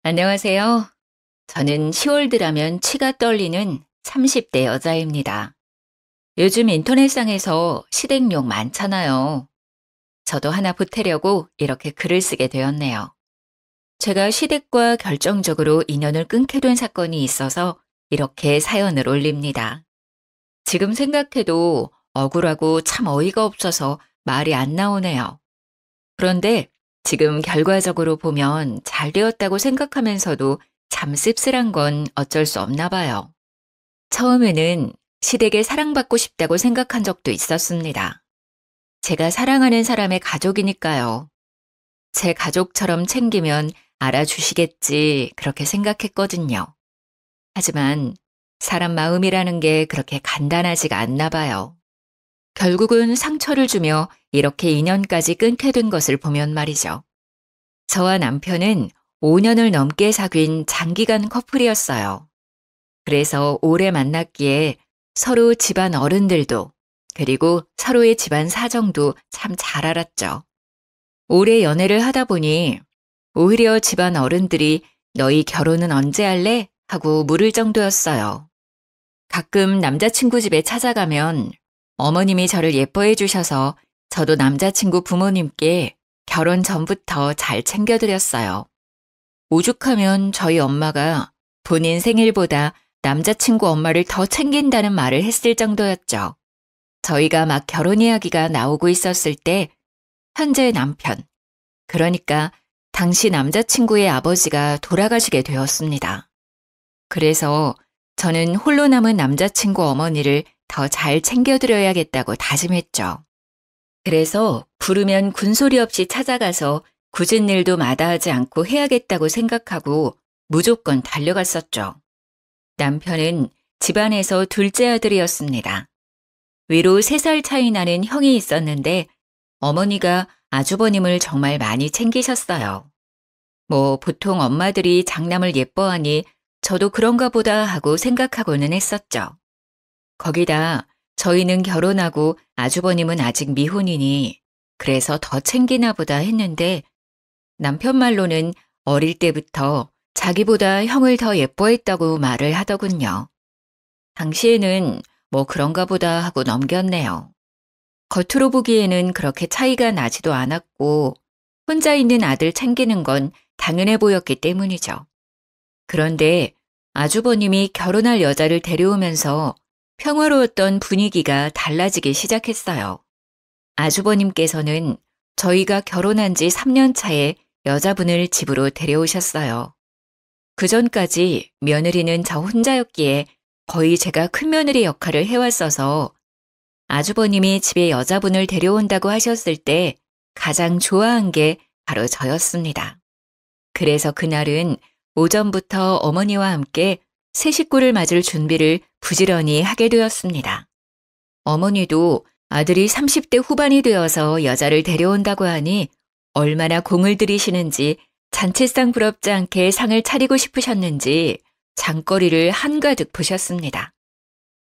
안녕하세요. 저는 10월 들하면 치가 떨리는 30대 여자입니다. 요즘 인터넷상에서 시댁욕 많잖아요. 저도 하나 보태려고 이렇게 글을 쓰게 되었네요. 제가 시댁과 결정적으로 인연을 끊게 된 사건이 있어서 이렇게 사연을 올립니다. 지금 생각해도 억울하고 참 어이가 없어서 말이 안 나오네요. 그런데 지금 결과적으로 보면 잘 되었다고 생각하면서도 참 씁쓸한 건 어쩔 수 없나 봐요. 처음에는 시댁에 사랑받고 싶다고 생각한 적도 있었습니다. 제가 사랑하는 사람의 가족이니까요. 제 가족처럼 챙기면 알아주시겠지 그렇게 생각했거든요. 하지만 사람 마음이라는 게 그렇게 간단하지가 않나 봐요. 결국은 상처를 주며 이렇게 인연까지 끊게 된 것을 보면 말이죠. 저와 남편은 5년을 넘게 사귄 장기간 커플이었어요. 그래서 오래 만났기에 서로 집안 어른들도 그리고 서로의 집안 사정도 참 잘 알았죠. 오래 연애를 하다 보니 오히려 집안 어른들이 너희 결혼은 언제 할래? 하고 물을 정도였어요. 가끔 남자친구 집에 찾아가면 어머님이 저를 예뻐해 주셔서 저도 남자친구 부모님께 결혼 전부터 잘 챙겨드렸어요. 오죽하면 저희 엄마가 본인 생일보다 남자친구 엄마를 더 챙긴다는 말을 했을 정도였죠. 저희가 막 결혼 이야기가 나오고 있었을 때 현재 남편, 그러니까 당시 남자친구의 아버지가 돌아가시게 되었습니다. 그래서 저는 홀로 남은 남자친구 어머니를 더 잘 챙겨드려야겠다고 다짐했죠. 그래서 부르면 군소리 없이 찾아가서 굳은 일도 마다하지 않고 해야겠다고 생각하고 무조건 달려갔었죠. 남편은 집안에서 둘째 아들이었습니다. 위로 3살 차이 나는 형이 있었는데 어머니가 아주버님을 정말 많이 챙기셨어요. 뭐 보통 엄마들이 장남을 예뻐하니 저도 그런가 보다 하고 생각하고는 했었죠. 거기다 저희는 결혼하고 아주버님은 아직 미혼이니 그래서 더 챙기나 보다 했는데 남편 말로는 어릴 때부터 자기보다 형을 더 예뻐했다고 말을 하더군요. 당시에는 뭐 그런가 보다 하고 넘겼네요. 겉으로 보기에는 그렇게 차이가 나지도 않았고 혼자 있는 아들 챙기는 건 당연해 보였기 때문이죠. 그런데 아주버님이 결혼할 여자를 데려오면서 평화로웠던 분위기가 달라지기 시작했어요. 아주버님께서는 저희가 결혼한 지 3년 차에 여자분을 집으로 데려오셨어요. 그전까지 며느리는 저 혼자였기에 거의 제가 큰며느리 역할을 해왔어서 아주버님이 집에 여자분을 데려온다고 하셨을 때 가장 좋아한 게 바로 저였습니다. 그래서 그날은 오전부터 어머니와 함께 새 식구를 맞을 준비를 부지런히 하게 되었습니다. 어머니도 아들이 30대 후반이 되어서 여자를 데려온다고 하니 얼마나 공을 들이시는지 잔치상 부럽지 않게 상을 차리고 싶으셨는지 장거리를 한가득 보셨습니다.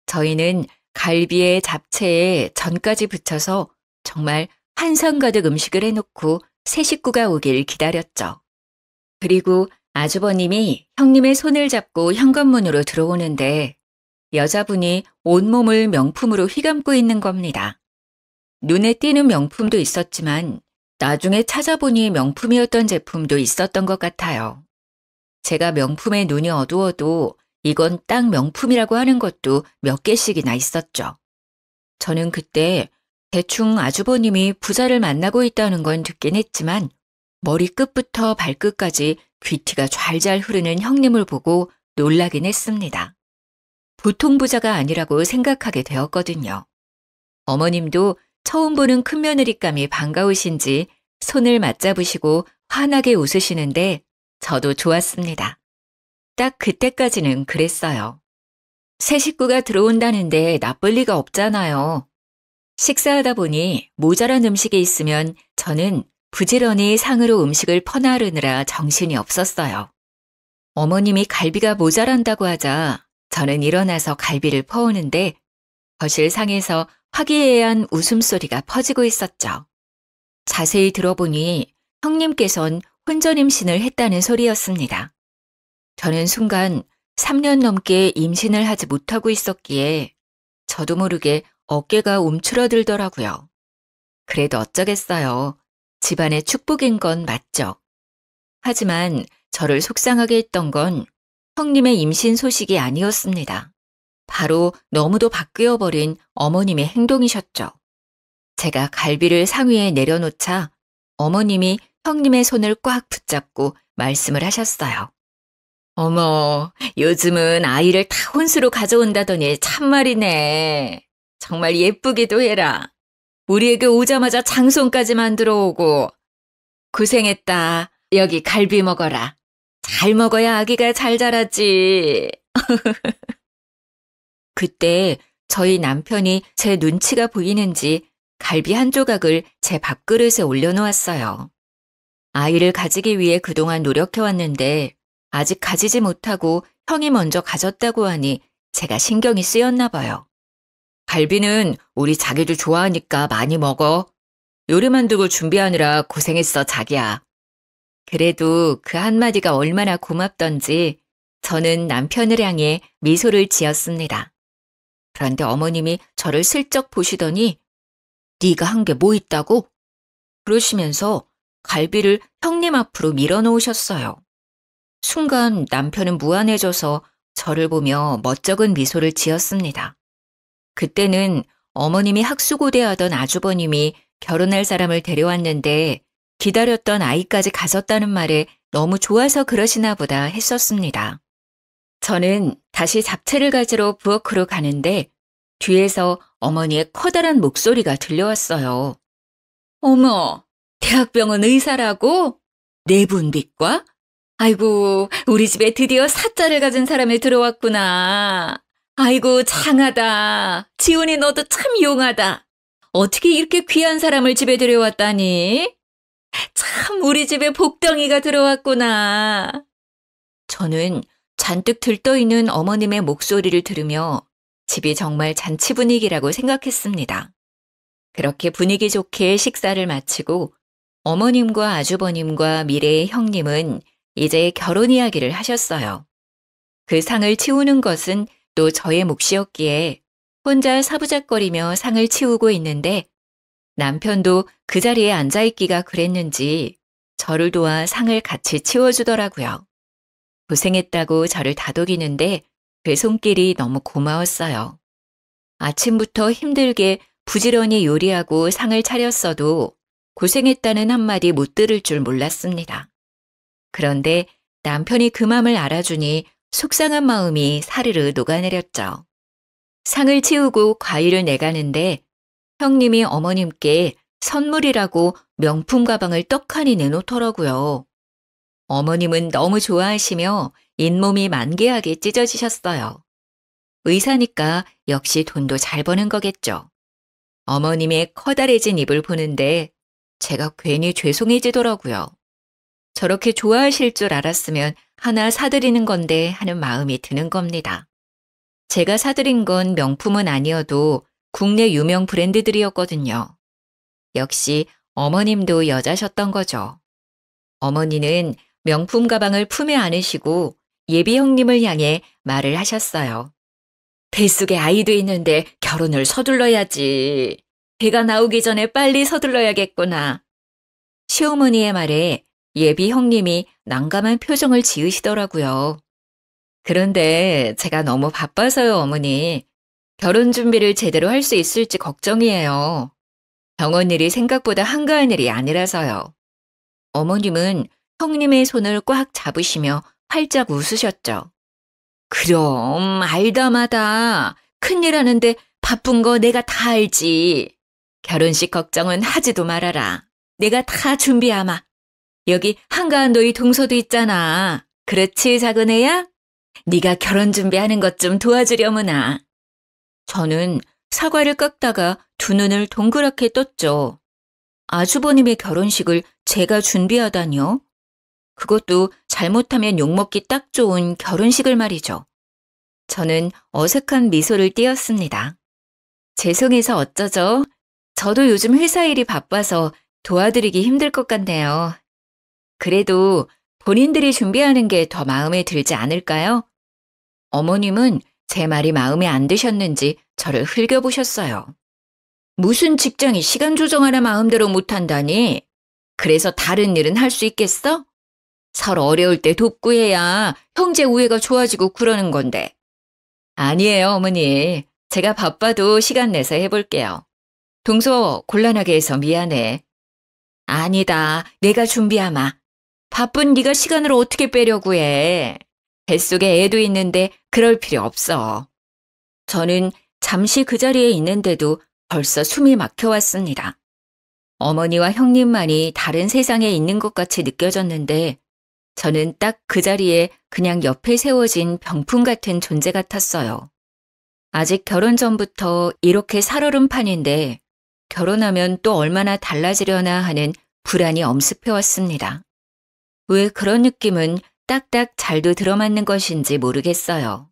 저희는 갈비에 잡채에 전까지 붙여서 정말 한상 가득 음식을 해놓고 새 식구가 오길 기다렸죠. 그리고 아주버님이 형님의 손을 잡고 현관문으로 들어오는데 여자분이 온몸을 명품으로 휘감고 있는 겁니다. 눈에 띄는 명품도 있었지만 나중에 찾아보니 명품이었던 제품도 있었던 것 같아요. 제가 명품에 눈이 어두워도 이건 딱 명품이라고 하는 것도 몇 개씩이나 있었죠. 저는 그때 대충 아주버님이 부자를 만나고 있다는 건 듣긴 했지만 머리끝부터 발끝까지 귀티가 좔좔 흐르는 형님을 보고 놀라긴 했습니다. 보통 부자가 아니라고 생각하게 되었거든요. 어머님도 처음 보는 큰며느리감이 반가우신지 손을 맞잡으시고 환하게 웃으시는데 저도 좋았습니다. 딱 그때까지는 그랬어요. 새 식구가 들어온다는데 나쁠 리가 없잖아요. 식사하다 보니 모자란 음식이 있으면 저는 부지런히 상으로 음식을 퍼나르느라 정신이 없었어요. 어머님이 갈비가 모자란다고 하자 저는 일어나서 갈비를 퍼오는데 거실 상에서 화기애애한 웃음소리가 퍼지고 있었죠. 자세히 들어보니 형님께선 혼전 임신을 했다는 소리였습니다. 저는 순간 3년 넘게 임신을 하지 못하고 있었기에 저도 모르게 어깨가 움츠러들더라고요. 그래도 어쩌겠어요. 집안의 축복인 건 맞죠. 하지만 저를 속상하게 했던 건 형님의 임신 소식이 아니었습니다. 바로 너무도 바뀌어버린 어머님의 행동이셨죠. 제가 갈비를 상위에 내려놓자 어머님이 형님의 손을 꽉 붙잡고 말씀을 하셨어요. 어머, 요즘은 아이를 다 혼수로 가져온다더니 참말이네. 정말 예쁘기도 해라. 우리에게 오자마자 장손까지 만들어 오고. 고생했다. 여기 갈비 먹어라. 잘 먹어야 아기가 잘 자라지. 그때 저희 남편이 제 눈치가 보이는지 갈비 한 조각을 제 밥그릇에 올려놓았어요. 아이를 가지기 위해 그동안 노력해왔는데 아직 가지지 못하고 형이 먼저 가졌다고 하니 제가 신경이 쓰였나 봐요. 갈비는 우리 자기도 좋아하니까 많이 먹어. 요리 만들고 준비하느라 고생했어, 자기야. 그래도 그 한마디가 얼마나 고맙던지 저는 남편을 향해 미소를 지었습니다. 그런데 어머님이 저를 슬쩍 보시더니 네가 한 게 뭐 있다고? 그러시면서 갈비를 형님 앞으로 밀어놓으셨어요. 순간 남편은 무안해져서 저를 보며 멋쩍은 미소를 지었습니다. 그때는 어머님이 학수고대하던 아주버님이 결혼할 사람을 데려왔는데 기다렸던 아이까지 가졌다는 말에 너무 좋아서 그러시나 보다 했었습니다. 저는 다시 잡채를 가지러 부엌으로 가는데 뒤에서 어머니의 커다란 목소리가 들려왔어요. 어머, 대학병원 의사라고? 내분비과? 아이고, 우리 집에 드디어 사자를 가진 사람이 들어왔구나. 아이고, 장하다. 지훈이 너도 참 용하다. 어떻게 이렇게 귀한 사람을 집에 들여왔다니? 참 우리 집에 복덩이가 들어왔구나. 저는 잔뜩 들떠있는 어머님의 목소리를 들으며 집이 정말 잔치 분위기라고 생각했습니다. 그렇게 분위기 좋게 식사를 마치고 어머님과 아주버님과 미래의 형님은 이제 결혼 이야기를 하셨어요. 그 상을 치우는 것은 또 저의 몫이었기에 혼자 사부작거리며 상을 치우고 있는데 남편도 그 자리에 앉아있기가 그랬는지 저를 도와 상을 같이 치워주더라고요. 고생했다고 저를 다독이는데 그 손길이 너무 고마웠어요. 아침부터 힘들게 부지런히 요리하고 상을 차렸어도 고생했다는 한마디 못 들을 줄 몰랐습니다. 그런데 남편이 그 맘을 알아주니 속상한 마음이 사르르 녹아내렸죠. 상을 치우고 과일을 내가는데 형님이 어머님께 선물이라고 명품 가방을 떡하니 내놓더라고요. 어머님은 너무 좋아하시며 잇몸이 만개하게 찢어지셨어요. 의사니까 역시 돈도 잘 버는 거겠죠. 어머님의 커다래진 입을 보는데 제가 괜히 죄송해지더라고요. 저렇게 좋아하실 줄 알았으면 하나 사드리는 건데 하는 마음이 드는 겁니다. 제가 사드린 건 명품은 아니어도 국내 유명 브랜드들이었거든요. 역시 어머님도 여자셨던 거죠. 어머니는 명품 가방을 품에 안으시고 예비 형님을 향해 말을 하셨어요. 뱃속에 아이도 있는데 결혼을 서둘러야지. 배가 나오기 전에 빨리 서둘러야겠구나. 시어머니의 말에 예비 형님이 난감한 표정을 지으시더라고요. 그런데 제가 너무 바빠서요, 어머니. 결혼 준비를 제대로 할 수 있을지 걱정이에요. 병원 일이 생각보다 한가한 일이 아니라서요. 어머님은 형님의 손을 꽉 잡으시며 활짝 웃으셨죠. 그럼 알다마다 큰일 하는데 바쁜 거 내가 다 알지. 결혼식 걱정은 하지도 말아라. 내가 다 준비하마. 여기 한가한 너희 동서도 있잖아. 그렇지, 작은 애야? 네가 결혼 준비하는 것 좀 도와주려무나. 저는 사과를 깎다가 두 눈을 동그랗게 떴죠. 아주버님의 결혼식을 제가 준비하다니요? 그것도 잘못하면 욕먹기 딱 좋은 결혼식을 말이죠. 저는 어색한 미소를 띄었습니다. 죄송해서 어쩌죠? 저도 요즘 회사 일이 바빠서 도와드리기 힘들 것 같네요. 그래도 본인들이 준비하는 게 더 마음에 들지 않을까요? 어머님은 제 말이 마음에 안 드셨는지 저를 흘겨보셨어요. 무슨 직장이 시간 조정하나 마음대로 못한다니? 그래서 다른 일은 할 수 있겠어? 서로 어려울 때 돕고 해야 형제 우애가 좋아지고 그러는 건데. 아니에요, 어머니. 제가 바빠도 시간 내서 해볼게요. 동서 곤란하게 해서 미안해. 아니다, 내가 준비하마. 바쁜 네가 시간을 어떻게 빼려고 해. 뱃속에 애도 있는데 그럴 필요 없어. 저는 잠시 그 자리에 있는데도 벌써 숨이 막혀왔습니다. 어머니와 형님만이 다른 세상에 있는 것 같이 느껴졌는데 저는 딱 그 자리에 그냥 옆에 세워진 병풍 같은 존재 같았어요. 아직 결혼 전부터 이렇게 살얼음판인데 결혼하면 또 얼마나 달라지려나 하는 불안이 엄습해왔습니다. 왜 그런 느낌은 딱딱 잘도 들어맞는 것인지 모르겠어요.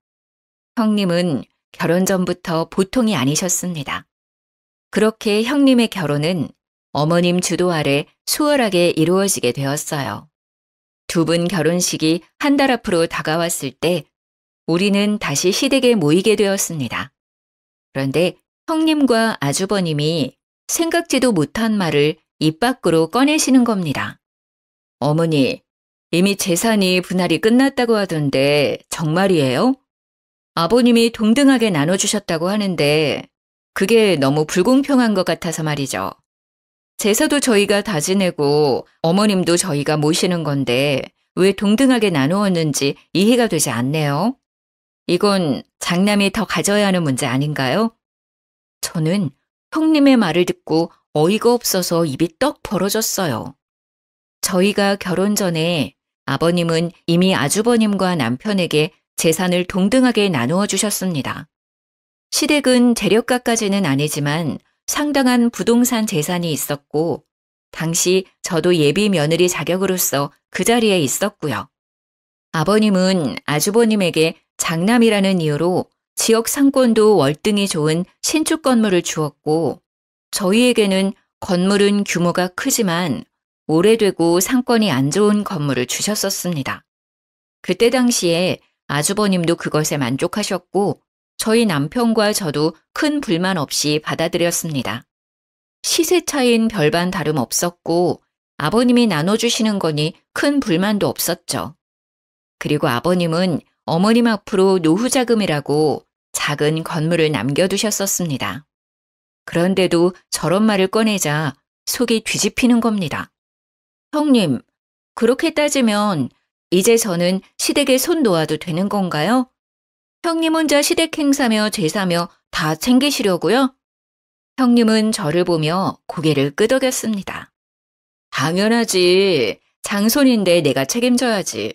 형님은 결혼 전부터 보통이 아니셨습니다. 그렇게 형님의 결혼은 어머님 주도 아래 수월하게 이루어지게 되었어요. 두 분 결혼식이 한 달 앞으로 다가왔을 때 우리는 다시 시댁에 모이게 되었습니다. 그런데 형님과 아주버님이 생각지도 못한 말을 입 밖으로 꺼내시는 겁니다. 어머니, 이미 재산이 분할이 끝났다고 하던데 정말이에요? 아버님이 동등하게 나눠주셨다고 하는데 그게 너무 불공평한 것 같아서 말이죠. 제사도 저희가 다 지내고 어머님도 저희가 모시는 건데 왜 동등하게 나누었는지 이해가 되지 않네요. 이건 장남이 더 가져야 하는 문제 아닌가요? 저는 형님의 말을 듣고 어이가 없어서 입이 떡 벌어졌어요. 저희가 결혼 전에 아버님은 이미 아주버님과 남편에게 재산을 동등하게 나누어 주셨습니다. 시댁은 재력가까지는 아니지만 상당한 부동산 재산이 있었고 당시 저도 예비 며느리 자격으로서 그 자리에 있었고요. 아버님은 아주버님에게 장남이라는 이유로 지역 상권도 월등히 좋은 신축 건물을 주었고 저희에게는 건물은 규모가 크지만 오래되고 상권이 안 좋은 건물을 주셨었습니다. 그때 당시에 아주버님도 그것에 만족하셨고 저희 남편과 저도 큰 불만 없이 받아들였습니다. 시세 차이는 별반 다름없었고 아버님이 나눠주시는 거니 큰 불만도 없었죠. 그리고 아버님은 어머님 앞으로 노후자금이라고 작은 건물을 남겨두셨었습니다. 그런데도 저런 말을 꺼내자 속이 뒤집히는 겁니다. 형님, 그렇게 따지면 이제 저는 시댁에 손 놓아도 되는 건가요? 형님 혼자 시댁 행사며 제사며 다 챙기시려고요? 형님은 저를 보며 고개를 끄덕였습니다. 당연하지. 장손인데 내가 책임져야지.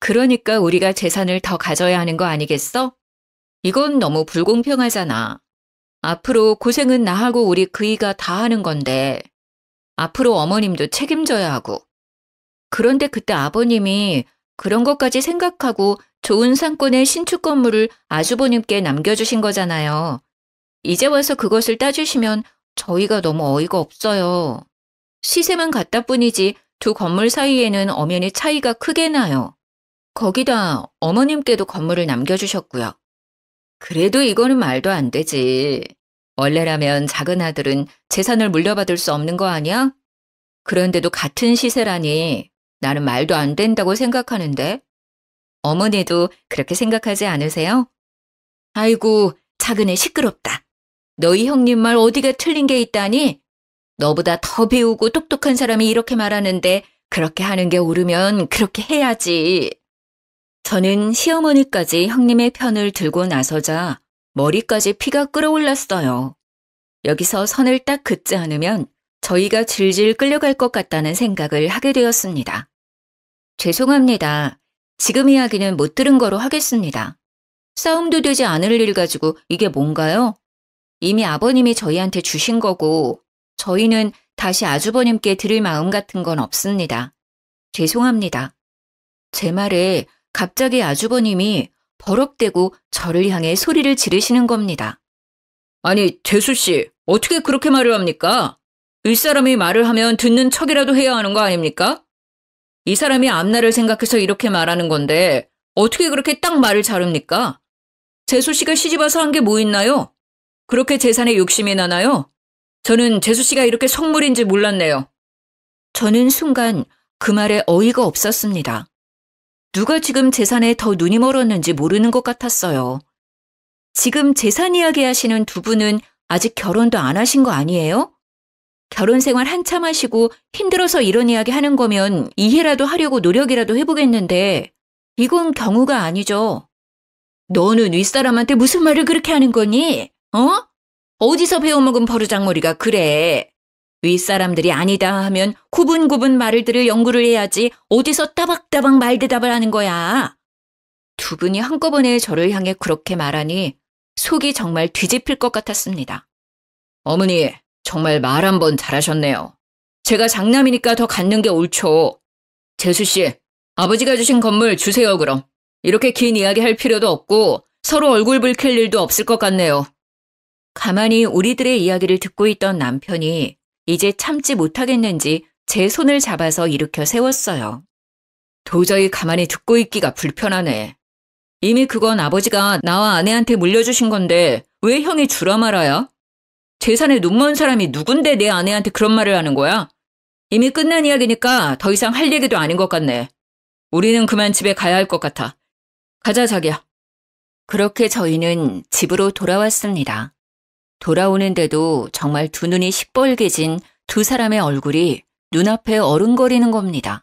그러니까 우리가 재산을 더 가져야 하는 거 아니겠어? 이건 너무 불공평하잖아. 앞으로 고생은 나하고 우리 그이가 다 하는 건데 앞으로 어머님도 책임져야 하고. 그런데 그때 아버님이 그런 것까지 생각하고 좋은 상권의 신축 건물을 아주버님께 남겨주신 거잖아요. 이제 와서 그것을 따주시면 저희가 너무 어이가 없어요. 시세만 같다 뿐이지 두 건물 사이에는 엄연히 차이가 크게 나요. 거기다 어머님께도 건물을 남겨주셨고요. 그래도 이거는 말도 안 되지. 원래라면 작은 아들은 재산을 물려받을 수 없는 거 아니야? 그런데도 같은 시세라니 나는 말도 안 된다고 생각하는데. 어머니도 그렇게 생각하지 않으세요? 아이고, 작은애 시끄럽다. 너희 형님 말 어디가 틀린 게 있다니? 너보다 더 배우고 똑똑한 사람이 이렇게 말하는데 그렇게 하는 게 옳으면 그렇게 해야지. 저는 시어머니까지 형님의 편을 들고 나서자 머리까지 피가 끓어올랐어요. 여기서 선을 딱 긋지 않으면 저희가 질질 끌려갈 것 같다는 생각을 하게 되었습니다. 죄송합니다. 지금 이야기는 못 들은 거로 하겠습니다. 싸움도 되지 않을 일 가지고 이게 뭔가요? 이미 아버님이 저희한테 주신 거고 저희는 다시 아주버님께 드릴 마음 같은 건 없습니다. 죄송합니다. 제 말에 갑자기 아주버님이 버럭대고 저를 향해 소리를 지르시는 겁니다. 아니, 재수씨, 어떻게 그렇게 말을 합니까? 윗사람이 말을 하면 듣는 척이라도 해야 하는 거 아닙니까? 이 사람이 앞날을 생각해서 이렇게 말하는 건데 어떻게 그렇게 딱 말을 자릅니까? 재수 씨가 시집와서 한 게 뭐 있나요? 그렇게 재산에 욕심이 나나요? 저는 재수 씨가 이렇게 속물인지 몰랐네요. 저는 순간 그 말에 어이가 없었습니다. 누가 지금 재산에 더 눈이 멀었는지 모르는 것 같았어요. 지금 재산 이야기 하시는 두 분은 아직 결혼도 안 하신 거 아니에요? 결혼 생활 한참 하시고 힘들어서 이런 이야기 하는 거면 이해라도 하려고 노력이라도 해보겠는데 이건 경우가 아니죠. 너는 윗사람한테 무슨 말을 그렇게 하는 거니? 어? 어디서 배워먹은 버르장머리가 그래. 윗사람들이 아니다 하면 구분구분 말을 들을 연구를 해야지 어디서 따박따박 말대답을 하는 거야. 두 분이 한꺼번에 저를 향해 그렇게 말하니 속이 정말 뒤집힐 것 같았습니다. 어머니, 정말 말 한 번 잘하셨네요. 제가 장남이니까 더 갖는 게 옳죠. 재수 씨, 아버지가 주신 건물 주세요 그럼. 이렇게 긴 이야기 할 필요도 없고 서로 얼굴 붉힐 일도 없을 것 같네요. 가만히 우리들의 이야기를 듣고 있던 남편이 이제 참지 못하겠는지 제 손을 잡아서 일으켜 세웠어요. 도저히 가만히 듣고 있기가 불편하네. 이미 그건 아버지가 나와 아내한테 물려주신 건데 왜 형이 주라 말아야? 재산에 눈먼 사람이 누군데 내 아내한테 그런 말을 하는 거야? 이미 끝난 이야기니까 더 이상 할 얘기도 아닌 것 같네. 우리는 그만 집에 가야 할 것 같아. 가자, 자기야. 그렇게 저희는 집으로 돌아왔습니다. 돌아오는데도 정말 두 눈이 시뻘개진 두 사람의 얼굴이 눈앞에 어른거리는 겁니다.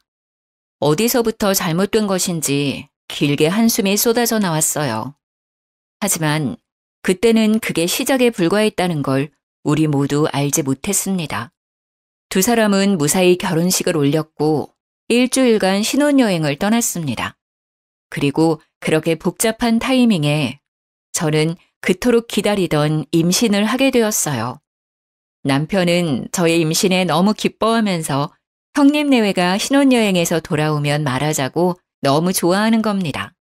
어디서부터 잘못된 것인지 길게 한숨이 쏟아져 나왔어요. 하지만 그때는 그게 시작에 불과했다는 걸 우리 모두 알지 못했습니다. 두 사람은 무사히 결혼식을 올렸고 일주일간 신혼여행을 떠났습니다. 그리고 그렇게 복잡한 타이밍에 저는 그토록 기다리던 임신을 하게 되었어요. 남편은 저의 임신에 너무 기뻐하면서 형님 내외가 신혼여행에서 돌아오면 말하자고 너무 좋아하는 겁니다.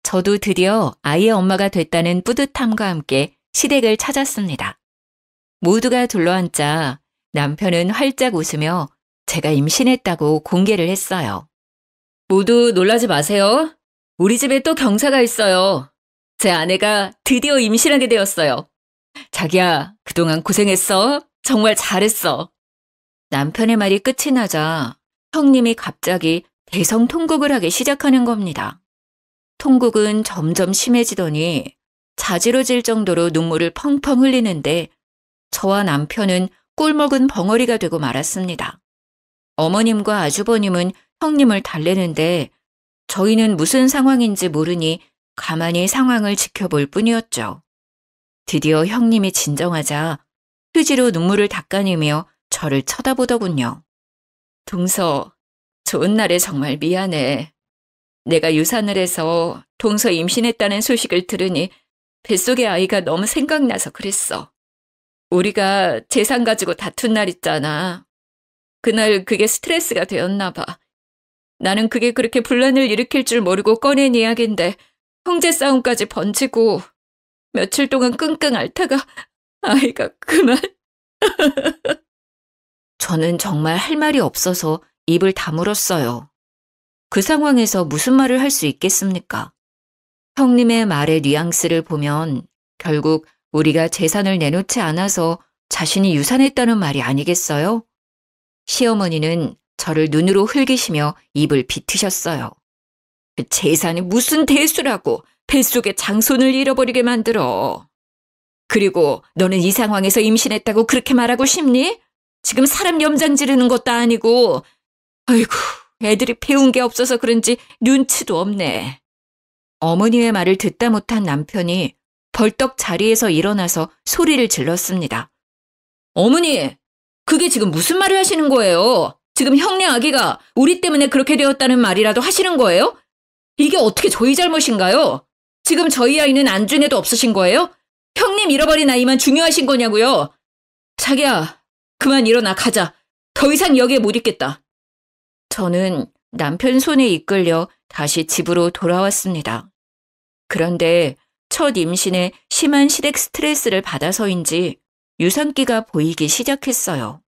저도 드디어 아이의 엄마가 됐다는 뿌듯함과 함께 시댁을 찾았습니다. 모두가 둘러앉자 남편은 활짝 웃으며 제가 임신했다고 공개를 했어요. 모두 놀라지 마세요. 우리 집에 또 경사가 있어요. 제 아내가 드디어 임신하게 되었어요. 자기야, 그동안 고생했어. 정말 잘했어. 남편의 말이 끝이 나자 형님이 갑자기 대성통곡을 하기 시작하는 겁니다. 통곡은 점점 심해지더니 자지러질 정도로 눈물을 펑펑 흘리는데 저와 남편은 꿀먹은 벙어리가 되고 말았습니다. 어머님과 아주버님은 형님을 달래는데 저희는 무슨 상황인지 모르니 가만히 상황을 지켜볼 뿐이었죠. 드디어 형님이 진정하자 휴지로 눈물을 닦아내며 저를 쳐다보더군요. 동서, 좋은 날에 정말 미안해. 내가 유산을 해서 동서 임신했다는 소식을 들으니 뱃속의 아이가 너무 생각나서 그랬어. 우리가 재산 가지고 다툰 날 있잖아. 그날 그게 스트레스가 되었나 봐. 나는 그게 그렇게 분란을 일으킬 줄 모르고 꺼낸 이야기인데 형제 싸움까지 번지고 며칠 동안 끙끙 앓다가 아이가 그만. 저는 정말 할 말이 없어서 입을 다물었어요. 그 상황에서 무슨 말을 할 수 있겠습니까? 형님의 말의 뉘앙스를 보면 결국 우리가 재산을 내놓지 않아서 자신이 유산했다는 말이 아니겠어요? 시어머니는 저를 눈으로 흘기시며 입을 비트셨어요. 그 재산이 무슨 대수라고 뱃속에 장손을 잃어버리게 만들어. 그리고 너는 이 상황에서 임신했다고 그렇게 말하고 싶니? 지금 사람 염장 지르는 것도 아니고. 아이고, 애들이 배운 게 없어서 그런지 눈치도 없네. 어머니의 말을 듣다 못한 남편이 벌떡 자리에서 일어나서 소리를 질렀습니다. 어머니, 그게 지금 무슨 말을 하시는 거예요? 지금 형네 아기가 우리 때문에 그렇게 되었다는 말이라도 하시는 거예요? 이게 어떻게 저희 잘못인가요? 지금 저희 아이는 안중에도 없으신 거예요? 형님 잃어버린 아이만 중요하신 거냐고요? 자기야, 그만 일어나 가자. 더 이상 여기에 못 있겠다. 저는 남편 손에 이끌려 다시 집으로 돌아왔습니다. 그런데 첫 임신에 심한 시댁 스트레스를 받아서인지 유산기가 보이기 시작했어요.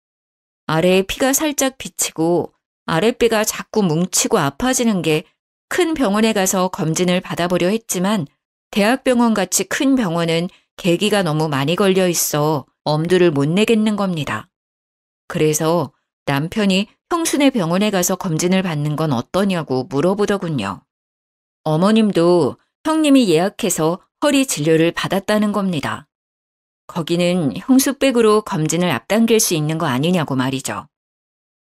아래에 피가 살짝 비치고 아랫배가 자꾸 뭉치고 아파지는 게 큰 병원에 가서 검진을 받아보려 했지만 대학병원 같이 큰 병원은 계기가 너무 많이 걸려 있어 엄두를 못 내겠는 겁니다. 그래서 남편이 형수네 병원에 가서 검진을 받는 건 어떠냐고 물어보더군요. 어머님도 형님이 예약해서 허리 진료를 받았다는 겁니다. 거기는 형수백으로 검진을 앞당길 수 있는 거 아니냐고 말이죠.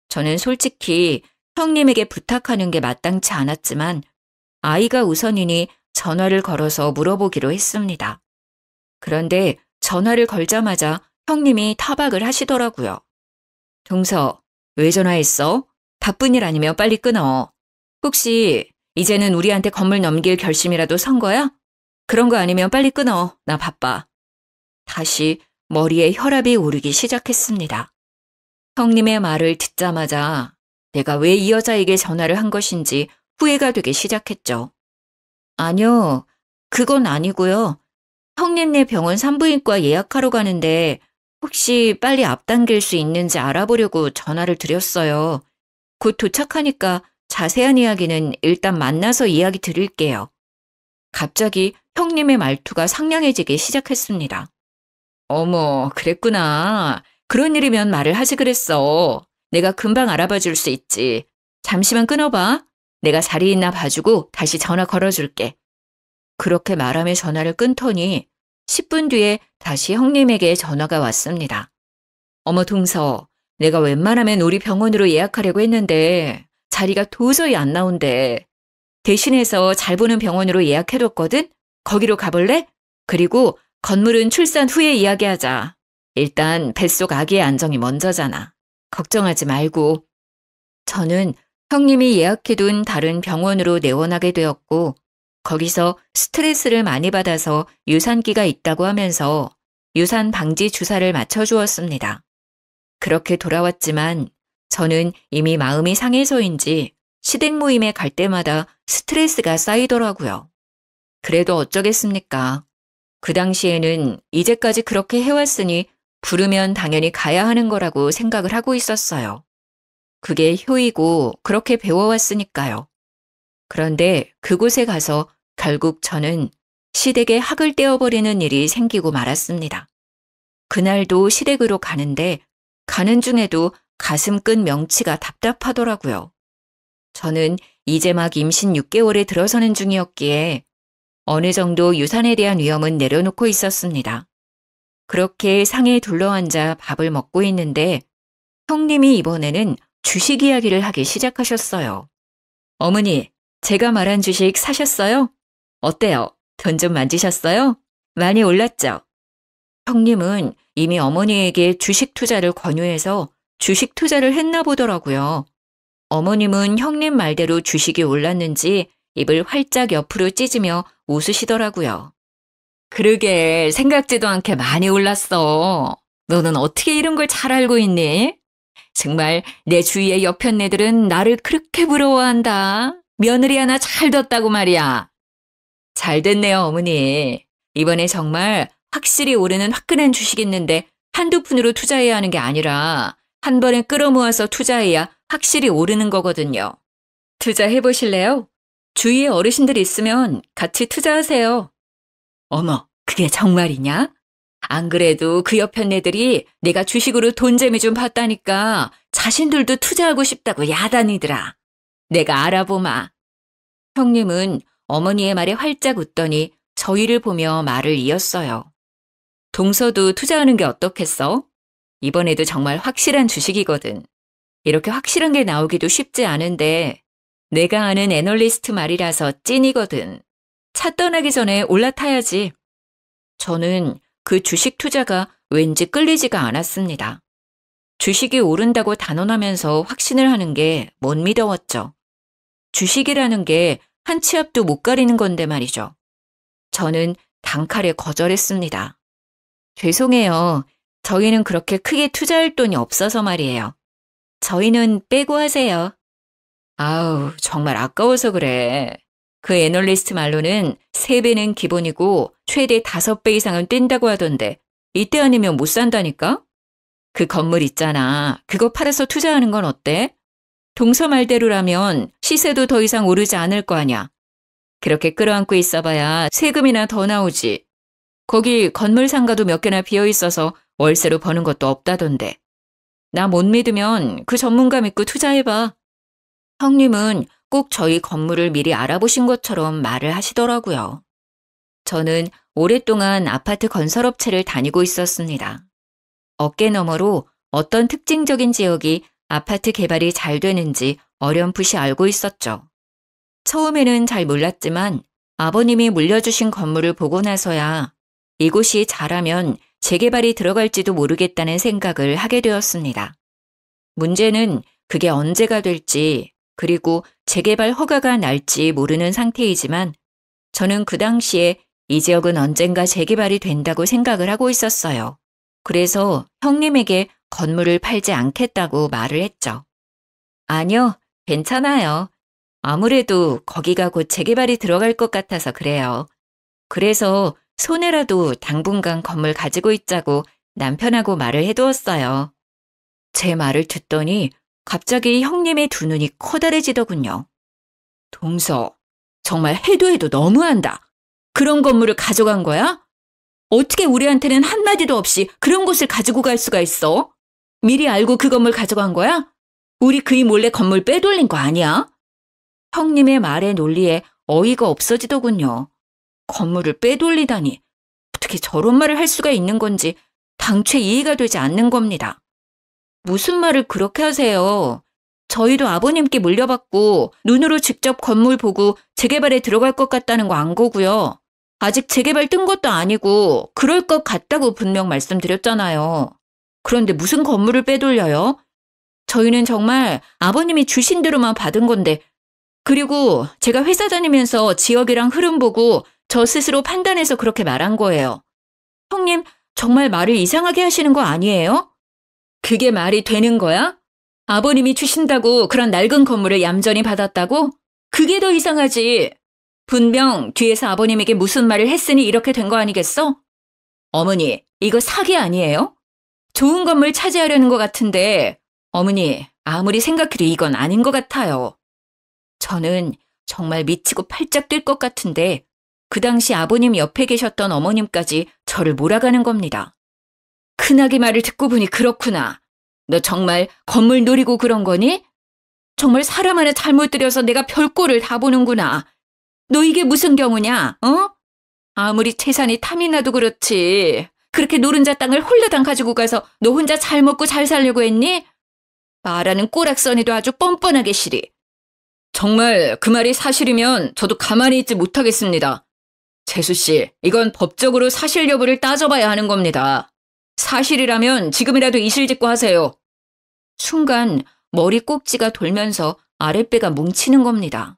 저는 솔직히 형님에게 부탁하는 게 마땅치 않았지만 아이가 우선이니 전화를 걸어서 물어보기로 했습니다. 그런데 전화를 걸자마자 형님이 타박을 하시더라고요. 동서, 왜 전화했어? 바쁜 일 아니면 빨리 끊어. 혹시 이제는 우리한테 건물 넘길 결심이라도 선 거야? 그런 거 아니면 빨리 끊어. 나 바빠. 다시 머리에 혈압이 오르기 시작했습니다. 형님의 말을 듣자마자 내가 왜 이 여자에게 전화를 한 것인지 후회가 되기 시작했죠. 아니요, 그건 아니고요. 형님네 병원 산부인과 예약하러 가는데 혹시 빨리 앞당길 수 있는지 알아보려고 전화를 드렸어요. 곧 도착하니까 자세한 이야기는 일단 만나서 이야기 드릴게요. 갑자기 형님의 말투가 상냥해지기 시작했습니다. 어머, 그랬구나. 그런 일이면 말을 하지 그랬어. 내가 금방 알아봐 줄 수 있지. 잠시만 끊어봐. 내가 자리 있나 봐주고 다시 전화 걸어줄게. 그렇게 말하며 전화를 끊더니 10분 뒤에 다시 형님에게 전화가 왔습니다. 어머 동서, 내가 웬만하면 우리 병원으로 예약하려고 했는데 자리가 도저히 안 나온대. 대신해서 잘 보는 병원으로 예약해뒀거든? 거기로 가볼래? 그리고 건물은 출산 후에 이야기하자. 일단 뱃속 아기의 안정이 먼저잖아. 걱정하지 말고. 저는 형님이 예약해둔 다른 병원으로 내원하게 되었고 거기서 스트레스를 많이 받아서 유산기가 있다고 하면서 유산 방지 주사를 맞춰주었습니다. 그렇게 돌아왔지만 저는 이미 마음이 상해서인지 시댁 모임에 갈 때마다 스트레스가 쌓이더라고요. 그래도 어쩌겠습니까? 그 당시에는 이제까지 그렇게 해왔으니 부르면 당연히 가야 하는 거라고 생각을 하고 있었어요. 그게 효이고 그렇게 배워왔으니까요. 그런데 그곳에 가서 결국 저는 시댁에 학을 떼어버리는 일이 생기고 말았습니다. 그날도 시댁으로 가는데 가는 중에도 가슴 끈 명치가 답답하더라고요. 저는 이제 막 임신 6개월에 들어서는 중이었기에 어느 정도 유산에 대한 위험은 내려놓고 있었습니다. 그렇게 상에 둘러앉아 밥을 먹고 있는데 형님이 이번에는 주식 이야기를 하기 시작하셨어요. 어머니, 제가 말한 주식 사셨어요? 어때요? 돈 좀 만지셨어요? 많이 올랐죠? 형님은 이미 어머니에게 주식 투자를 권유해서 주식 투자를 했나 보더라고요. 어머님은 형님 말대로 주식이 올랐는지 입을 활짝 옆으로 찢으며 웃으시더라고요. 그러게 생각지도 않게 많이 올랐어. 너는 어떻게 이런 걸 잘 알고 있니? 정말 내 주위의 여편네들은 나를 그렇게 부러워한다. 며느리 하나 잘 뒀다고 말이야. 잘 됐네요, 어머니. 이번에 정말 확실히 오르는 화끈한 주식 있는데 한두 푼으로 투자해야 하는 게 아니라 한 번에 끌어모아서 투자해야 확실히 오르는 거거든요. 투자해보실래요? 주위에 어르신들 있으면 같이 투자하세요. 어머, 그게 정말이냐? 안 그래도 그 여편네들이 내가 주식으로 돈 재미 좀 봤다니까 자신들도 투자하고 싶다고 야단이더라. 내가 알아보마. 형님은 어머니의 말에 활짝 웃더니 저희를 보며 말을 이었어요. 동서도 투자하는 게 어떻겠어? 이번에도 정말 확실한 주식이거든. 이렇게 확실한 게 나오기도 쉽지 않은데 내가 아는 애널리스트 말이라서 찐이거든. 차 떠나기 전에 올라타야지. 저는 그 주식 투자가 왠지 끌리지가 않았습니다. 주식이 오른다고 단언하면서 확신을 하는 게 못 믿어왔죠. 주식이라는 게 한 치 앞도 못 가리는 건데 말이죠. 저는 단칼에 거절했습니다. 죄송해요. 저희는 그렇게 크게 투자할 돈이 없어서 말이에요. 저희는 빼고 하세요. 아우, 정말 아까워서 그래. 그 애널리스트 말로는 3배는 기본이고 최대 5배 이상은 뛴다고 하던데 이때 아니면 못 산다니까? 그 건물 있잖아. 그거 팔아서 투자하는 건 어때? 동서 말대로라면 시세도 더 이상 오르지 않을 거 아냐. 그렇게 끌어안고 있어봐야 세금이나 더 나오지. 거기 건물 상가도 몇 개나 비어 있어서 월세로 버는 것도 없다던데. 나 못 믿으면 그 전문가 믿고 투자해봐. 형님은 꼭 저희 건물을 미리 알아보신 것처럼 말을 하시더라고요. 저는 오랫동안 아파트 건설업체를 다니고 있었습니다. 어깨너머로 어떤 특징적인 지역이 아파트 개발이 잘 되는지 어렴풋이 알고 있었죠. 처음에는 잘 몰랐지만 아버님이 물려주신 건물을 보고 나서야 이곳이 잘하면 재개발이 들어갈지도 모르겠다는 생각을 하게 되었습니다. 문제는 그게 언제가 될지 그리고 재개발 허가가 날지 모르는 상태이지만 저는 그 당시에 이 지역은 언젠가 재개발이 된다고 생각을 하고 있었어요. 그래서 형님에게 건물을 팔지 않겠다고 말을 했죠. 아니요, 괜찮아요. 아무래도 거기가 곧 재개발이 들어갈 것 같아서 그래요. 그래서 손해라도 당분간 건물 가지고 있자고 남편하고 말을 해두었어요. 제 말을 듣더니 갑자기 형님의 두 눈이 커다래지더군요. 동서, 정말 해도 너무한다. 그런 건물을 가져간 거야? 어떻게 우리한테는 한마디도 없이 그런 곳을 가지고 갈 수가 있어? 미리 알고 그 건물 가져간 거야? 우리 그이 몰래 건물 빼돌린 거 아니야? 형님의 말에 논리에 어이가 없어지더군요. 건물을 빼돌리다니 어떻게 저런 말을 할 수가 있는 건지 당최 이해가 되지 않는 겁니다. 무슨 말을 그렇게 하세요? 저희도 아버님께 물려받고 눈으로 직접 건물 보고 재개발에 들어갈 것 같다는 거 안 거고요. 아직 재개발 뜬 것도 아니고 그럴 것 같다고 분명 말씀드렸잖아요. 그런데 무슨 건물을 빼돌려요? 저희는 정말 아버님이 주신 대로만 받은 건데 그리고 제가 회사 다니면서 지역이랑 흐름 보고 저 스스로 판단해서 그렇게 말한 거예요. 형님 정말 말을 이상하게 하시는 거 아니에요? 그게 말이 되는 거야? 아버님이 주신다고 그런 낡은 건물을 얌전히 받았다고? 그게 더 이상하지. 분명 뒤에서 아버님에게 무슨 말을 했으니 이렇게 된 거 아니겠어? 어머니, 이거 사기 아니에요? 좋은 건물 차지하려는 것 같은데 어머니, 아무리 생각해도 이건 아닌 것 같아요. 저는 정말 미치고 팔짝 뛸 것 같은데 그 당시 아버님 옆에 계셨던 어머님까지 저를 몰아가는 겁니다. 큰아기 말을 듣고 보니 그렇구나. 너 정말 건물 노리고 그런 거니? 정말 사람 하나 잘못 들여서 내가 별꼴을 다 보는구나. 너 이게 무슨 경우냐, 어? 아무리 재산이 탐이 나도 그렇지. 그렇게 노른자 땅을 홀라당 가지고 가서 너 혼자 잘 먹고 잘 살려고 했니? 말하는 꼬락서니도 아주 뻔뻔하게 시리. 정말 그 말이 사실이면 저도 가만히 있지 못하겠습니다. 재수 씨, 이건 법적으로 사실 여부를 따져봐야 하는 겁니다. 사실이라면 지금이라도 이실직고 하세요. 순간 머리 꼭지가 돌면서 아랫배가 뭉치는 겁니다.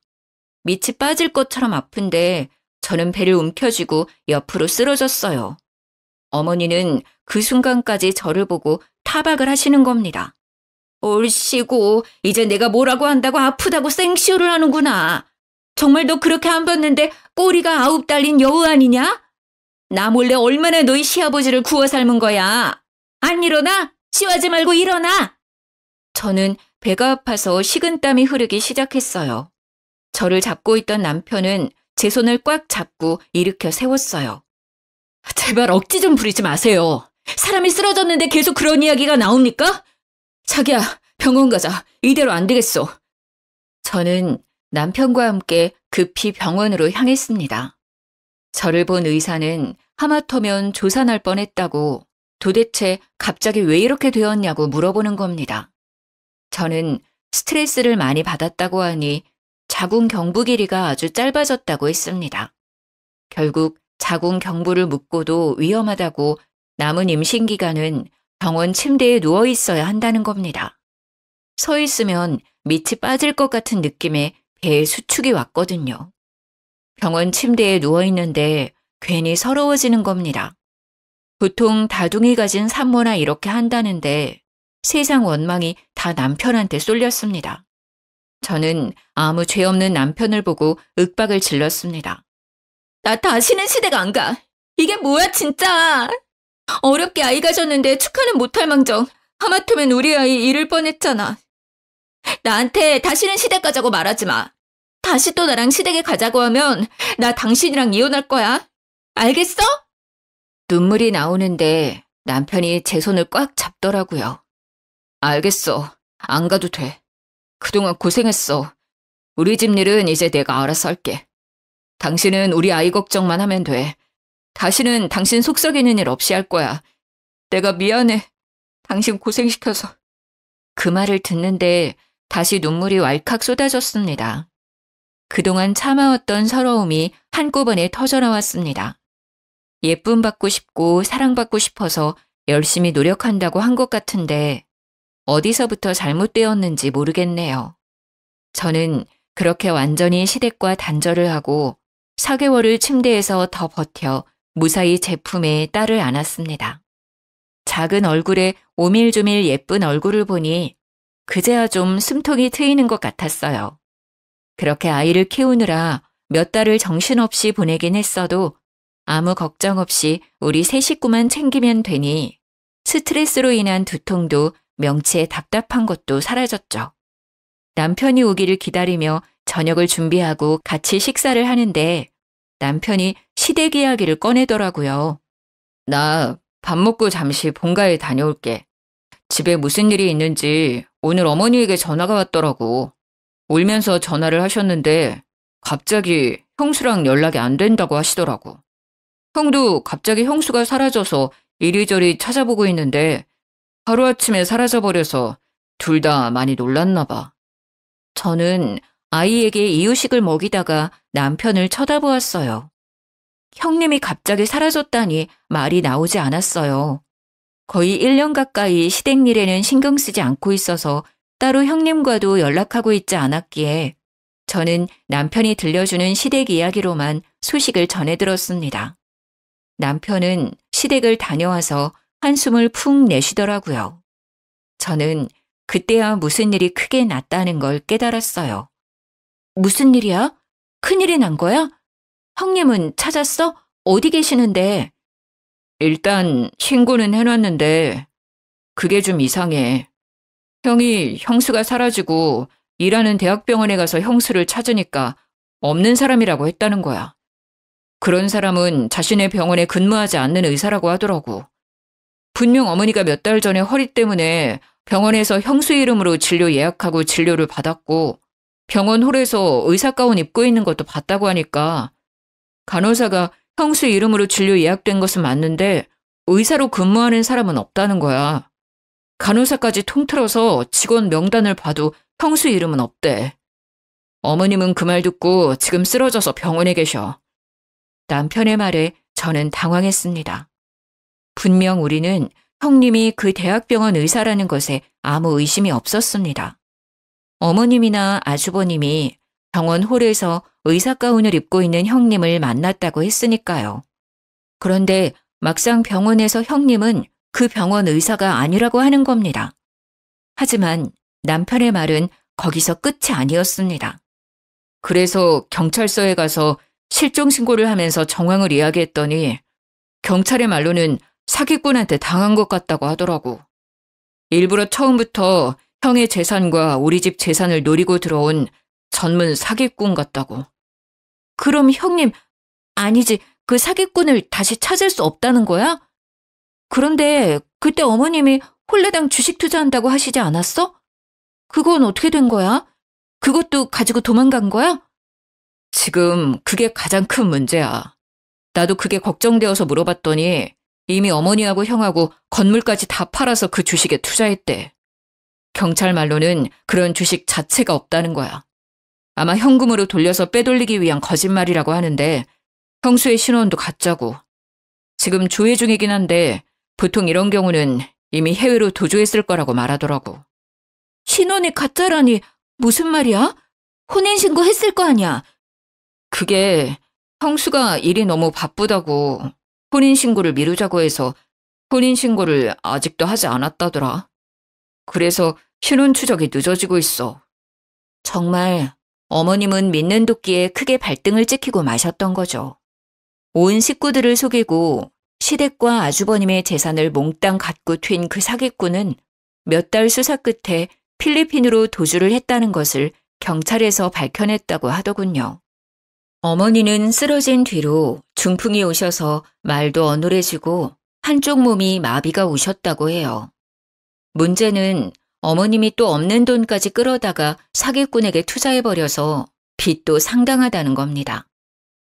밑이 빠질 것처럼 아픈데 저는 배를 움켜쥐고 옆으로 쓰러졌어요. 어머니는 그 순간까지 저를 보고 타박을 하시는 겁니다. 얼씨구, 이제 내가 뭐라고 한다고 아프다고 생쇼를 하는구나. 정말 너 그렇게 안 봤는데 꼬리가 9 달린 여우 아니냐? 나 몰래 얼마나 너희 시아버지를 구워 삶은 거야. 안 일어나? 씨하지 말고 일어나. 저는 배가 아파서 식은땀이 흐르기 시작했어요. 저를 잡고 있던 남편은 제 손을 꽉 잡고 일으켜 세웠어요. 제발 억지 좀 부리지 마세요. 사람이 쓰러졌는데 계속 그런 이야기가 나옵니까? 자기야, 병원 가자. 이대로 안 되겠어. 저는 남편과 함께 급히 병원으로 향했습니다. 저를 본 의사는 하마터면 조산할 뻔했다고 도대체 갑자기 왜 이렇게 되었냐고 물어보는 겁니다. 저는 스트레스를 많이 받았다고 하니 자궁 경부 길이가 아주 짧아졌다고 했습니다. 결국 자궁 경부를 묶고도 위험하다고 남은 임신 기간은 병원 침대에 누워 있어야 한다는 겁니다. 서 있으면 밑이 빠질 것 같은 느낌에 배에 수축이 왔거든요. 병원 침대에 누워 있는데 괜히 서러워지는 겁니다. 보통 다둥이 가진 산모나 이렇게 한다는데 세상 원망이 다 남편한테 쏠렸습니다. 저는 아무 죄 없는 남편을 보고 윽박을 질렀습니다. 나 다시는 시댁 안 가. 이게 뭐야 진짜. 어렵게 아이 가졌는데 축하는 못할 망정 하마터면 우리 아이 잃을 뻔했잖아. 나한테 다시는 시댁 가자고 말하지 마. 다시 또 나랑 시댁에 가자고 하면 나 당신이랑 이혼할 거야. 알겠어? 눈물이 나오는데 남편이 제 손을 꽉 잡더라고요. 알겠어. 안 가도 돼. 그동안 고생했어. 우리 집 일은 이제 내가 알아서 할게. 당신은 우리 아이 걱정만 하면 돼. 다시는 당신 속썩이는 일 없이 할 거야. 내가 미안해. 당신 고생시켜서. 그 말을 듣는데 다시 눈물이 왈칵 쏟아졌습니다. 그동안 참아왔던 서러움이 한꺼번에 터져나왔습니다. 예쁨 받고 싶고 사랑받고 싶어서 열심히 노력한다고 한 것 같은데 어디서부터 잘못되었는지 모르겠네요. 저는 그렇게 완전히 시댁과 단절을 하고 4개월을 침대에서 더 버텨 무사히 제 품에 딸을 안았습니다. 작은 얼굴에 오밀조밀 예쁜 얼굴을 보니 그제야 좀 숨통이 트이는 것 같았어요. 그렇게 아이를 키우느라 몇 달을 정신없이 보내긴 했어도 아무 걱정 없이 우리 세 식구만 챙기면 되니 스트레스로 인한 두통도 명치에 답답한 것도 사라졌죠. 남편이 오기를 기다리며 저녁을 준비하고 같이 식사를 하는데 남편이 시댁 이야기를 꺼내더라고요. 나 밥 먹고 잠시 본가에 다녀올게. 집에 무슨 일이 있는지 오늘 어머니에게 전화가 왔더라고. 울면서 전화를 하셨는데 갑자기 형수랑 연락이 안 된다고 하시더라고. 형도 갑자기 형수가 사라져서 이리저리 찾아보고 있는데 하루아침에 사라져버려서 둘 다 많이 놀랐나 봐. 저는 아이에게 이유식을 먹이다가 남편을 쳐다보았어요. 형님이 갑자기 사라졌다니 말이 나오지 않았어요. 거의 1년 가까이 시댁 일에는 신경 쓰지 않고 있어서 따로 형님과도 연락하고 있지 않았기에 저는 남편이 들려주는 시댁 이야기로만 소식을 전해 들었습니다. 남편은 시댁을 다녀와서 한숨을 푹 내쉬더라고요. 저는 그때야 무슨 일이 크게 났다는 걸 깨달았어요. 무슨 일이야? 큰일이 난 거야? 형님은 찾았어? 어디 계시는데? 일단 신고는 해놨는데 그게 좀 이상해. 형이 형수가 사라지고 일하는 대학병원에 가서 형수를 찾으니까 없는 사람이라고 했다는 거야. 그런 사람은 자신의 병원에 근무하지 않는 의사라고 하더라고. 분명 어머니가 몇 달 전에 허리 때문에 병원에서 형수 이름으로 진료 예약하고 진료를 받았고 병원 홀에서 의사 가운 입고 있는 것도 봤다고 하니까 간호사가 형수 이름으로 진료 예약된 것은 맞는데 의사로 근무하는 사람은 없다는 거야. 간호사까지 통틀어서 직원 명단을 봐도 형수 이름은 없대. 어머님은 그 말 듣고 지금 쓰러져서 병원에 계셔. 남편의 말에 저는 당황했습니다. 분명 우리는 형님이 그 대학병원 의사라는 것에 아무 의심이 없었습니다. 어머님이나 아주버님이 병원 홀에서 의사 가운을 입고 있는 형님을 만났다고 했으니까요. 그런데 막상 병원에서 형님은 그 병원 의사가 아니라고 하는 겁니다. 하지만 남편의 말은 거기서 끝이 아니었습니다. 그래서 경찰서에 가서 실종 신고를 하면서 정황을 이야기했더니 경찰의 말로는 사기꾼한테 당한 것 같다고 하더라고. 일부러 처음부터 형의 재산과 우리 집 재산을 노리고 들어온 전문 사기꾼 같다고. 그럼 형님, 아니지, 그 사기꾼을 다시 찾을 수 없다는 거야? 그런데 그때 어머님이 홀레당 주식 투자한다고 하시지 않았어? 그건 어떻게 된 거야? 그것도 가지고 도망간 거야? 지금 그게 가장 큰 문제야. 나도 그게 걱정되어서 물어봤더니 이미 어머니하고 형하고 건물까지 다 팔아서 그 주식에 투자했대. 경찰 말로는 그런 주식 자체가 없다는 거야. 아마 현금으로 돌려서 빼돌리기 위한 거짓말이라고 하는데 형수의 신원도 가짜고. 지금 조회 중이긴 한데 보통 이런 경우는 이미 해외로 도주했을 거라고 말하더라고. 신원이 가짜라니 무슨 말이야? 혼인신고 했을 거 아니야? 그게 형수가 일이 너무 바쁘다고 혼인신고를 미루자고 해서 혼인신고를 아직도 하지 않았다더라. 그래서 신원 추적이 늦어지고 있어. 정말 어머님은 믿는 도끼에 크게 발등을 찍히고 마셨던 거죠. 온 식구들을 속이고 시댁과 아주버님의 재산을 몽땅 갖고 튄 그 사기꾼은 몇 달 수사 끝에 필리핀으로 도주를 했다는 것을 경찰에서 밝혀냈다고 하더군요. 어머니는 쓰러진 뒤로 중풍이 오셔서 말도 어눌해지고 한쪽 몸이 마비가 오셨다고 해요. 문제는 어머님이 또 없는 돈까지 끌어다가 사기꾼에게 투자해버려서 빚도 상당하다는 겁니다.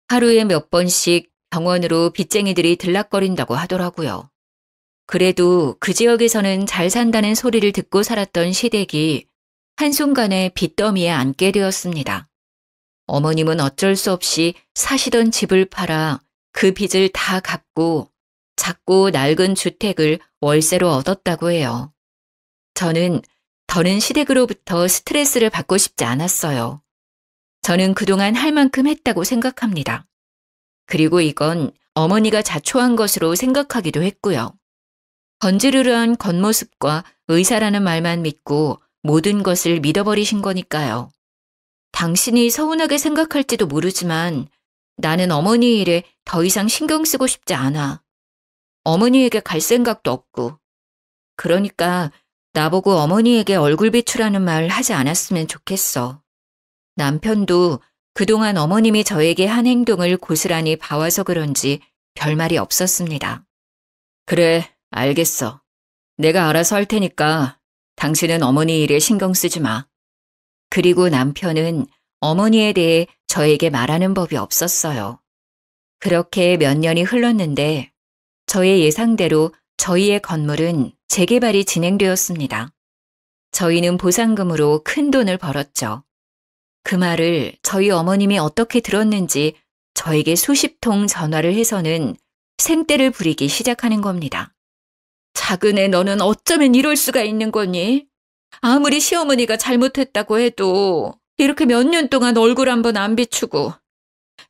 하루에 몇 번씩 병원으로 빚쟁이들이 들락거린다고 하더라고요. 그래도 그 지역에서는 잘 산다는 소리를 듣고 살았던 시댁이 한순간에 빚더미에 앉게 되었습니다. 어머님은 어쩔 수 없이 사시던 집을 팔아 그 빚을 다 갚고 작고 낡은 주택을 월세로 얻었다고 해요. 저는 더는 시댁으로부터 스트레스를 받고 싶지 않았어요. 저는 그동안 할 만큼 했다고 생각합니다. 그리고 이건 어머니가 자초한 것으로 생각하기도 했고요. 건지르르한 겉모습과 의사라는 말만 믿고 모든 것을 믿어버리신 거니까요. 당신이 서운하게 생각할지도 모르지만 나는 어머니 일에 더 이상 신경 쓰고 싶지 않아. 어머니에게 갈 생각도 없고. 그러니까 나보고 어머니에게 얼굴 비추라는 말 하지 않았으면 좋겠어. 남편도 그동안 어머님이 저에게 한 행동을 고스란히 봐와서 그런지 별말이 없었습니다. 그래, 알겠어. 내가 알아서 할 테니까 당신은 어머니 일에 신경 쓰지 마. 그리고 남편은 어머니에 대해 저에게 말하는 법이 없었어요. 그렇게 몇 년이 흘렀는데 저의 예상대로 저희의 건물은 재개발이 진행되었습니다. 저희는 보상금으로 큰 돈을 벌었죠. 그 말을 저희 어머님이 어떻게 들었는지 저에게 수십 통 전화를 해서는 생떼를 부리기 시작하는 겁니다. 작은 애 너는 어쩌면 이럴 수가 있는 거니? 아무리 시어머니가 잘못했다고 해도 이렇게 몇 년 동안 얼굴 한번 안 비추고.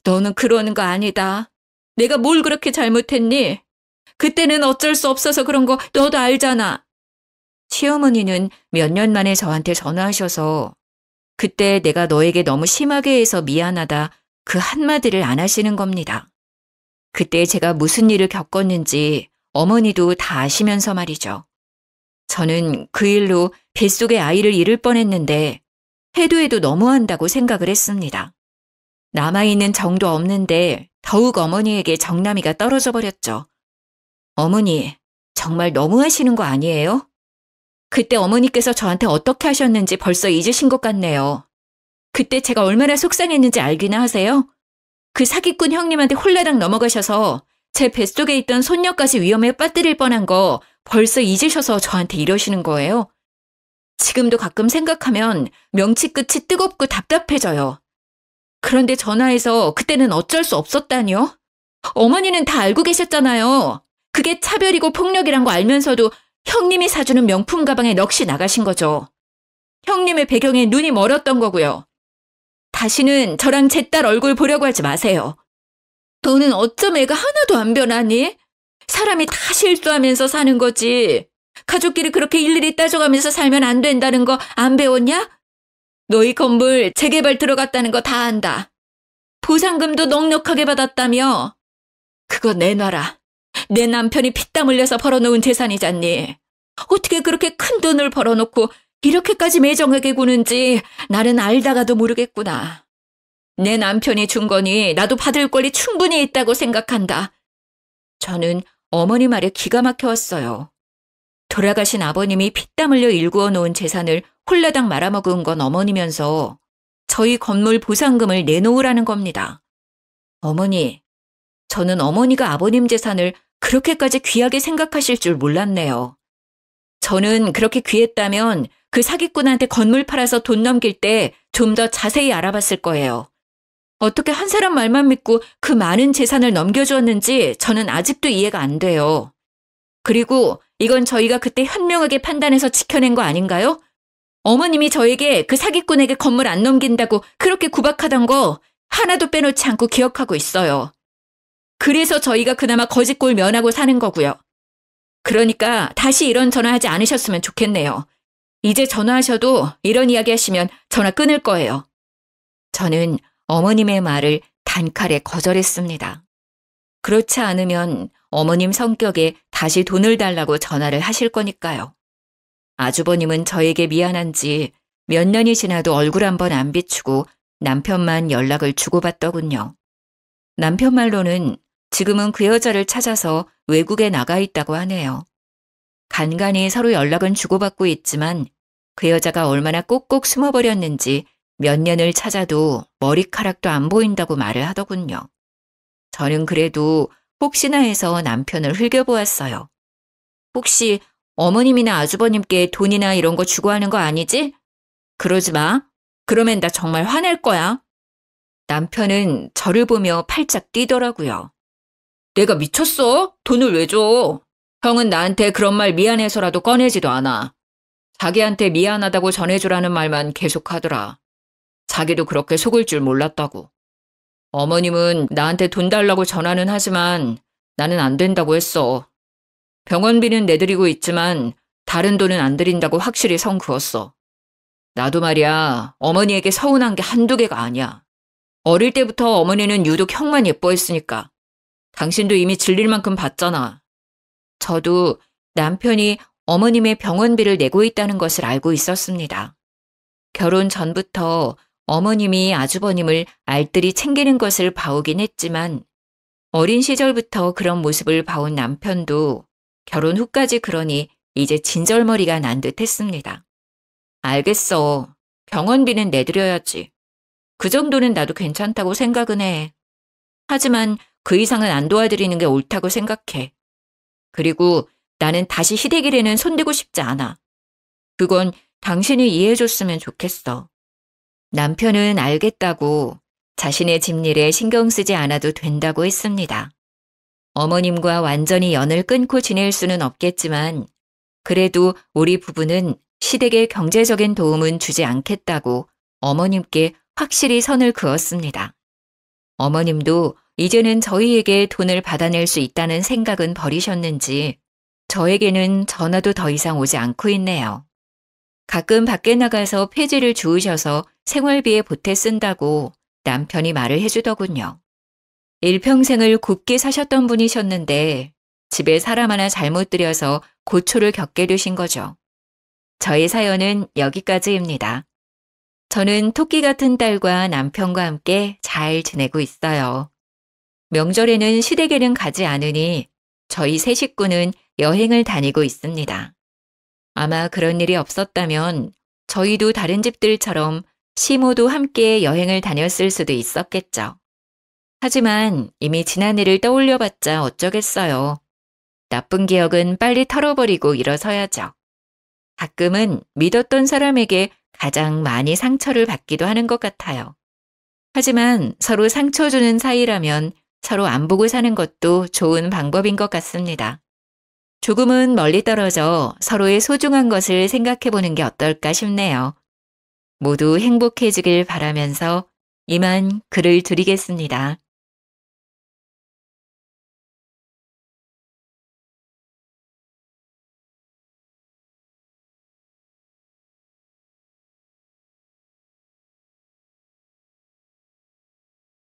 너는 그러는 거 아니다. 내가 뭘 그렇게 잘못했니? 그때는 어쩔 수 없어서 그런 거 너도 알잖아. 시어머니는 몇 년 만에 저한테 전화하셔서 그때 내가 너에게 너무 심하게 해서 미안하다 그 한마디를 안 하시는 겁니다. 그때 제가 무슨 일을 겪었는지 어머니도 다 아시면서 말이죠. 저는 그 일로 뱃속에 아이를 잃을 뻔했는데 해도 너무한다고 생각을 했습니다. 남아있는 정도 없는데 더욱 어머니에게 정남이가 떨어져 버렸죠. 어머니, 정말 너무하시는 거 아니에요? 그때 어머니께서 저한테 어떻게 하셨는지 벌써 잊으신 것 같네요. 그때 제가 얼마나 속상했는지 알기나 하세요? 그 사기꾼 형님한테 홀라당 넘어가셔서 제 뱃속에 있던 손녀까지 위험에 빠뜨릴 뻔한 거 벌써 잊으셔서 저한테 이러시는 거예요? 지금도 가끔 생각하면 명치 끝이 뜨겁고 답답해져요. 그런데 전화해서 그때는 어쩔 수 없었다니요? 어머니는 다 알고 계셨잖아요. 그게 차별이고 폭력이란 거 알면서도 형님이 사주는 명품 가방에 넋이 나가신 거죠. 형님의 배경에 눈이 멀었던 거고요. 다시는 저랑 제 딸 얼굴 보려고 하지 마세요. 너는 어쩜 애가 하나도 안 변하니? 사람이 다 실수하면서 사는 거지. 가족끼리 그렇게 일일이 따져가면서 살면 안 된다는 거 안 배웠냐? 너희 건물 재개발 들어갔다는 거 다 안다. 보상금도 넉넉하게 받았다며. 그거 내놔라. 내 남편이 피땀 흘려서 벌어놓은 재산이잖니. 어떻게 그렇게 큰 돈을 벌어놓고 이렇게까지 매정하게 구는지 나는 알다가도 모르겠구나. 내 남편이 준 거니 나도 받을 권리 충분히 있다고 생각한다. 저는 어머니 말에 기가 막혀왔어요. 돌아가신 아버님이 피땀 흘려 일구어 놓은 재산을 홀라당 말아먹은 건 어머니면서 저희 건물 보상금을 내놓으라는 겁니다. 어머니, 저는 어머니가 아버님 재산을 그렇게까지 귀하게 생각하실 줄 몰랐네요. 저는 그렇게 귀했다면 그 사기꾼한테 건물 팔아서 돈 넘길 때 좀 더 자세히 알아봤을 거예요. 어떻게 한 사람 말만 믿고 그 많은 재산을 넘겨주었는지 저는 아직도 이해가 안 돼요. 그리고 이건 저희가 그때 현명하게 판단해서 지켜낸 거 아닌가요? 어머님이 저에게 그 사기꾼에게 건물 안 넘긴다고 그렇게 구박하던 거 하나도 빼놓지 않고 기억하고 있어요. 그래서 저희가 그나마 거짓골 면하고 사는 거고요. 그러니까 다시 이런 전화하지 않으셨으면 좋겠네요. 이제 전화하셔도 이런 이야기 하시면 전화 끊을 거예요. 저는 어머님의 말을 단칼에 거절했습니다. 그렇지 않으면 어머님 성격에 다시 돈을 달라고 전화를 하실 거니까요. 아주버님은 저에게 미안한지 몇 년이 지나도 얼굴 한번 안 비추고 남편만 연락을 주고받더군요. 남편 말로는 지금은 그 여자를 찾아서 외국에 나가 있다고 하네요. 간간히 서로 연락은 주고받고 있지만 그 여자가 얼마나 꼭꼭 숨어버렸는지 몇 년을 찾아도 머리카락도 안 보인다고 말을 하더군요. 저는 그래도 혹시나 해서 남편을 흘겨보았어요. 혹시 어머님이나 아주버님께 돈이나 이런 거 주고 하는 거 아니지? 그러지 마. 그러면 나 정말 화낼 거야. 남편은 저를 보며 팔짝 뛰더라고요. 내가 미쳤어? 돈을 왜 줘? 형은 나한테 그런 말 미안해서라도 꺼내지도 않아. 자기한테 미안하다고 전해주라는 말만 계속하더라. 자기도 그렇게 속을 줄 몰랐다고. 어머님은 나한테 돈 달라고 전화는 하지만 나는 안 된다고 했어. 병원비는 내드리고 있지만 다른 돈은 안 드린다고 확실히 선 그었어. 나도 말이야, 어머니에게 서운한 게 한두 개가 아니야. 어릴 때부터 어머니는 유독 형만 예뻐했으니까. 당신도 이미 질릴 만큼 봤잖아. 저도 남편이 어머님의 병원비를 내고 있다는 것을 알고 있었습니다. 결혼 전부터 어머님이 아주버님을 알뜰히 챙기는 것을 봐오긴 했지만 어린 시절부터 그런 모습을 봐온 남편도 결혼 후까지 그러니 이제 진절머리가 난 듯 했습니다. 알겠어. 병원비는 내드려야지. 그 정도는 나도 괜찮다고 생각은 해. 하지만 그 이상은 안 도와드리는 게 옳다고 생각해. 그리고 나는 다시 시댁일에는 손대고 싶지 않아. 그건 당신이 이해해줬으면 좋겠어. 남편은 알겠다고 자신의 집일에 신경 쓰지 않아도 된다고 했습니다. 어머님과 완전히 연을 끊고 지낼 수는 없겠지만 그래도 우리 부부는 시댁에 경제적인 도움은 주지 않겠다고 어머님께 확실히 선을 그었습니다. 어머님도 이제는 저희에게 돈을 받아낼 수 있다는 생각은 버리셨는지 저에게는 전화도 더 이상 오지 않고 있네요. 가끔 밖에 나가서 폐지를 주우셔서 생활비에 보태 쓴다고 남편이 말을 해주더군요. 일평생을 곱게 사셨던 분이셨는데 집에 사람 하나 잘못 들여서 고초를 겪게 되신 거죠. 저의 사연은 여기까지입니다. 저는 토끼 같은 딸과 남편과 함께 잘 지내고 있어요. 명절에는 시댁에는 가지 않으니 저희 세 식구는 여행을 다니고 있습니다. 아마 그런 일이 없었다면 저희도 다른 집들처럼 시모도 함께 여행을 다녔을 수도 있었겠죠. 하지만 이미 지난 일을 떠올려봤자 어쩌겠어요. 나쁜 기억은 빨리 털어버리고 일어서야죠. 가끔은 믿었던 사람에게 가장 많이 상처를 받기도 하는 것 같아요. 하지만 서로 상처 주는 사이라면 서로 안 보고 사는 것도 좋은 방법인 것 같습니다. 조금은 멀리 떨어져 서로의 소중한 것을 생각해 보는 게 어떨까 싶네요. 모두 행복해지길 바라면서 이만 글을 드리겠습니다.